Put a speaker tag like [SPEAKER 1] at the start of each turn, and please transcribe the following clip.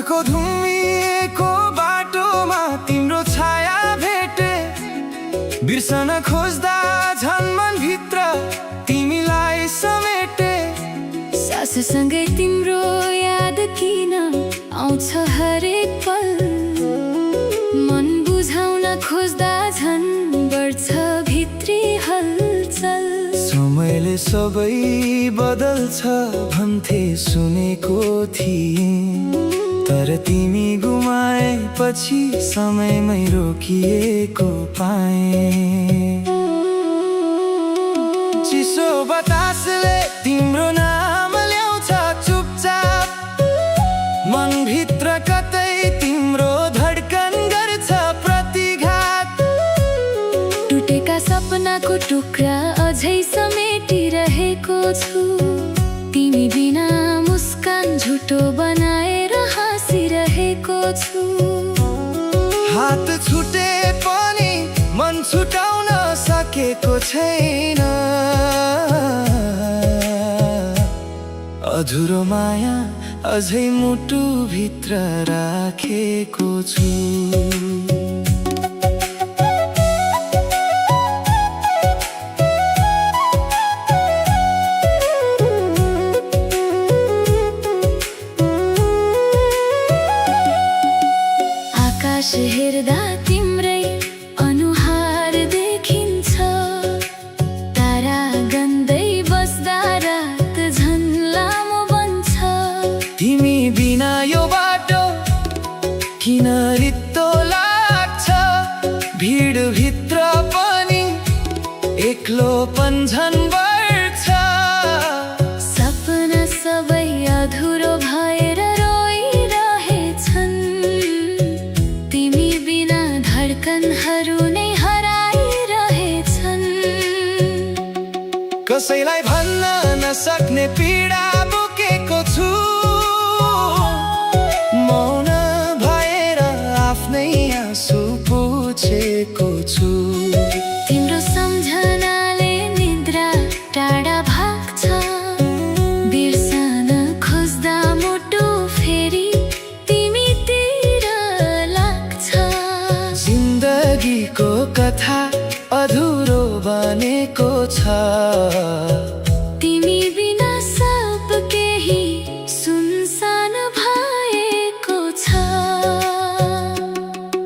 [SPEAKER 1] को धुम्मिएको बाटोमा तिम्रो छाया भेटे, बिर्सन खोज्दा झन् मनभित्र तिमीलाई समेटे।
[SPEAKER 2] साससँगै तिम्रो याद किन आउँछ हरेक पल, मन बुझाउन खोज्दा झन् बढ्छ भित्री हलचल।
[SPEAKER 1] समयले सबै बदल्छ भन्थे सुनेको थिएँ, तर तिमी गुमाएपछि समयमै रोकिएको पाएँ। चिसो बतासले तिम्रो नाम ल्याउँछ चुपचाप, मनभित्र कतै तिम्रो धड्कन गर्छ प्रतिघात।
[SPEAKER 2] टुटेका सपनाको टुक्रा अझै समेटिरहेको छु, तिमी बिना मुस्कान झुटो बनाएर हाँसिरहेको छु।
[SPEAKER 1] हात छुटे पनि मन छुटाउन सकेको छैन, अधुरो माया अझै मुटुभित्र राखेको छु।
[SPEAKER 2] आकाश हेर्दा तिम्रै अनुहार देखिन्छ, तारा गन्दै बस्दा रात झन् लामो बन्छ।
[SPEAKER 1] तिमी बिना यो बाटो किन रित्तो लाग्छ, भिडभित्र पनि एक्लोपन झन् बढ्छ।
[SPEAKER 2] सपना सबै अधुरो भएर रोइरहेछन्, तिमी बिना धड्कनहरू नै हराइरहेछन्।
[SPEAKER 1] कसैलाई भन्न नसक्ने पीडा बोकेको छु, मौन भएर आफ्नै आँसु पुछेको छु।
[SPEAKER 2] तिम्रो सम्झनाले निद्रा टाढा भाग्छ, बिर्सन खोज्दा मुटु फेरि तिमीतिर लाग्छ।
[SPEAKER 1] जिन्दगीको कथा अधुरो बनेको छ।